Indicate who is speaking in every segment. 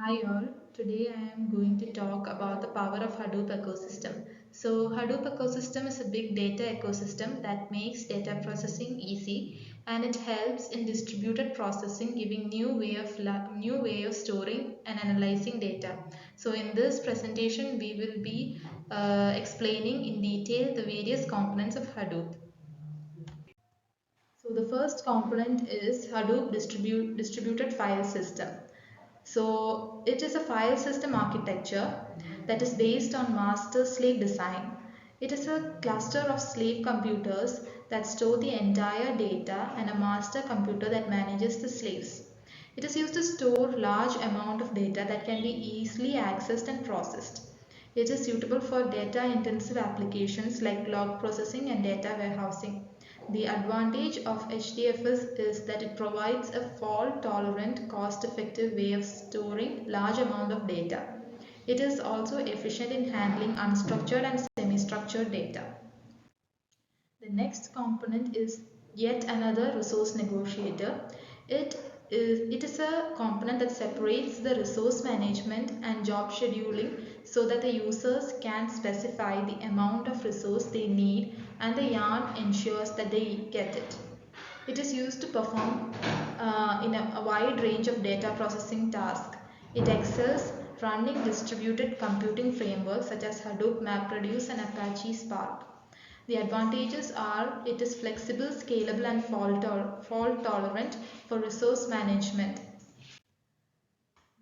Speaker 1: Hi all, today I am going to talk about the power of Hadoop ecosystem. So Hadoop ecosystem is a big data ecosystem that makes data processing easy and it helps in distributed processing giving new way of storing and analyzing data. So in this presentation we will be explaining in detail the various components of Hadoop. So the first component is Hadoop distributed file system. So it is a file system architecture that is based on master-slave design. It is a cluster of slave computers that store the entire data and a master computer that manages the slaves. It is used to store large amount of data that can be easily accessed and processed. It is suitable for data-intensive applications like log processing and data warehousing. The advantage of HDFS is that it provides a fault-tolerant, cost-effective way of storing large amount of data. It is also efficient in handling unstructured and semi-structured data. The next component is yet another resource negotiator. It is a component that separates the resource management and job scheduling so that the users can specify the amount of resource they need and the yarn ensures that they get it. It is used to perform in a wide range of data processing tasks. It excels running distributed computing frameworks such as Hadoop, MapReduce and Apache Spark. The advantages are it is flexible, scalable and fault tolerant for resource management.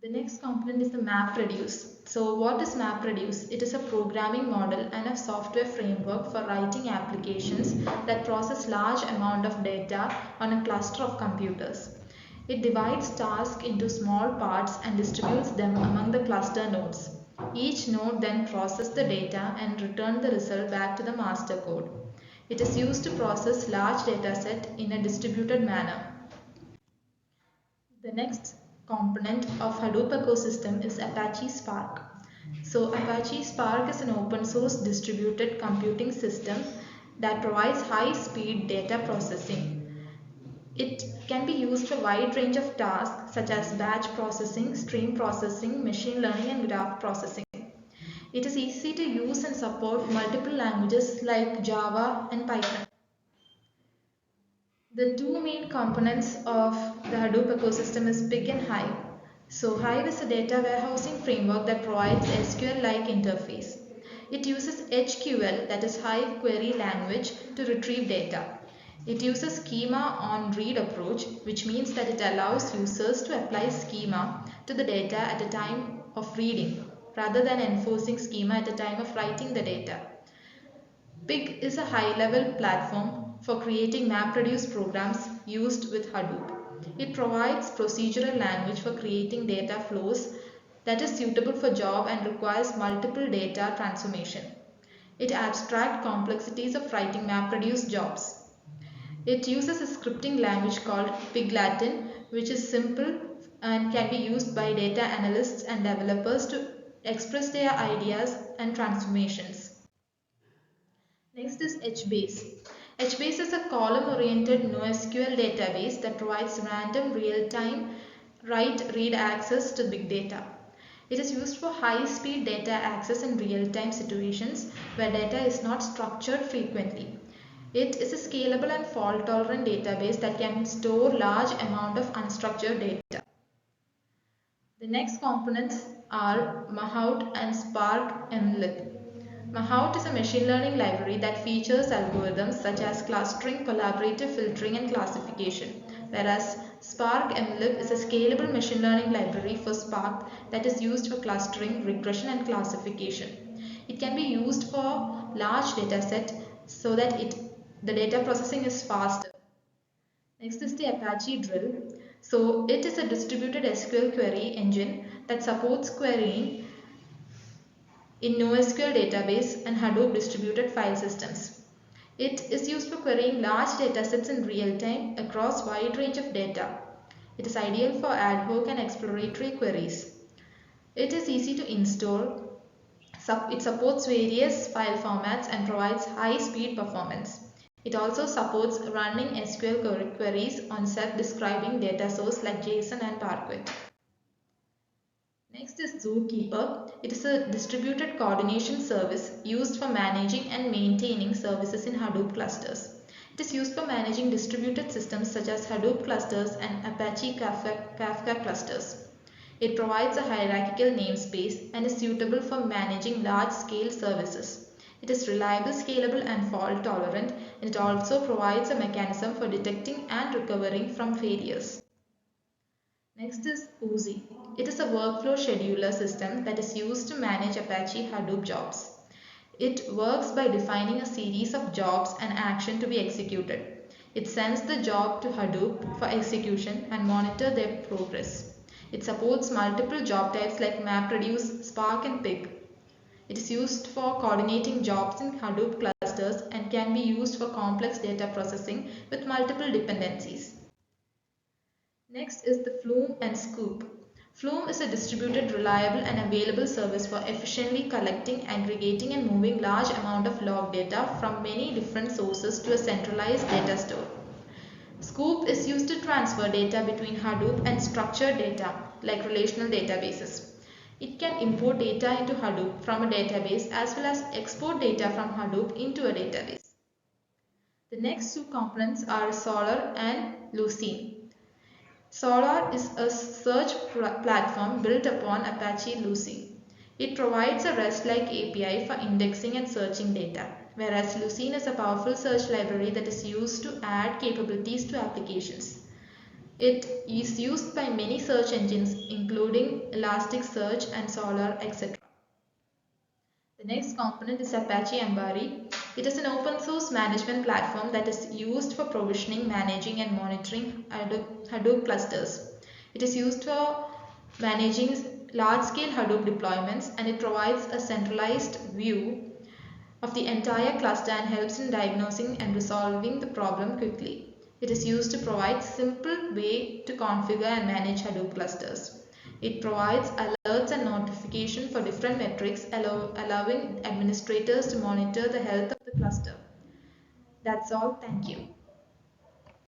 Speaker 1: The next component is the MapReduce. So what is MapReduce? It is a programming model and a software framework for writing applications that process large amount of data on a cluster of computers. It divides tasks into small parts and distributes them among the cluster nodes. Each node then processes the data and returns the result back to the master code. It is used to process large dataset in a distributed manner. The next component of Hadoop ecosystem is Apache Spark. So Apache Spark is an open source distributed computing system that provides high speed data processing. It can be used for a wide range of tasks such as batch processing, stream processing, machine learning and graph processing. It is easy to use and support multiple languages like Java and Python. The two main components of the Hadoop ecosystem is Big and Hive. So Hive is a data warehousing framework that provides SQL-like interface. It uses HQL, that is Hive Query Language, to retrieve data. It uses schema on read approach, which means that it allows users to apply schema to the data at the time of reading, rather than enforcing schema at the time of writing the data. Pig is a high-level platform for creating MapReduce programs used with Hadoop. It provides procedural language for creating data flows that is suitable for job and requires multiple data transformation. It abstracts complexities of writing MapReduce jobs. It uses a scripting language called Pig Latin, which is simple and can be used by data analysts and developers to express their ideas and transformations. Next is HBase. HBase is a column-oriented NoSQL database that provides random real-time write-read access to big data. It is used for high-speed data access in real-time situations where data is not structured frequently. It is a scalable and fault-tolerant database that can store large amount of unstructured data. The next components are Mahout and Spark MLib. Mahout is a machine learning library that features algorithms such as clustering, collaborative filtering, and classification, whereas Spark MLib is a scalable machine learning library for Spark that is used for clustering, regression, and classification. It can be used for large dataset so that the data processing is faster. Next is the Apache drill. So it is a distributed SQL query engine that supports querying in NoSQL database and Hadoop distributed file systems. It is used for querying large datasets in real time across a wide range of data. It is ideal for ad hoc and exploratory queries. It is easy to install. It supports various file formats and provides high-speed performance. It also supports running SQL queries on self-describing data source like JSON and Parquet. Next is Zookeeper. It is a distributed coordination service used for managing and maintaining services in Hadoop clusters. It is used for managing distributed systems such as Hadoop clusters and Apache Kafka clusters. It provides a hierarchical namespace and is suitable for managing large-scale services. It is reliable, scalable, and fault-tolerant, and it also provides a mechanism for detecting and recovering from failures. Next is Oozie. It is a workflow scheduler system that is used to manage Apache Hadoop jobs. It works by defining a series of jobs and action to be executed. It sends the job to Hadoop for execution and monitor their progress. It supports multiple job types like MapReduce, Spark, and Pig. It is used for coordinating jobs in Hadoop clusters and can be used for complex data processing with multiple dependencies. Next is the Flume and Scoop. Flume is a distributed, reliable, and available service for efficiently collecting, aggregating, and moving large amount of log data from many different sources to a centralized data store. Scoop is used to transfer data between Hadoop and structured data, like relational databases. It can import data into Hadoop from a database as well as export data from Hadoop into a database. The next two components are Solr and Lucene. Solr is a search platform built upon Apache Lucene. It provides a REST-like API for indexing and searching data, whereas Lucene is a powerful search library that is used to add capabilities to applications. It is used by many search engines including Elasticsearch and Solr, etc. The next component is Apache Ambari. It is an open source management platform that is used for provisioning, managing, and monitoring Hadoop clusters. It is used for managing large-scale Hadoop deployments, and it provides a centralized view of the entire cluster and helps in diagnosing and resolving the problem quickly. It is used to provide simple way to configure and manage Hadoop clusters. It provides alerts and notification for different metrics, allowing administrators to monitor the health of the cluster. That's all. Thank you.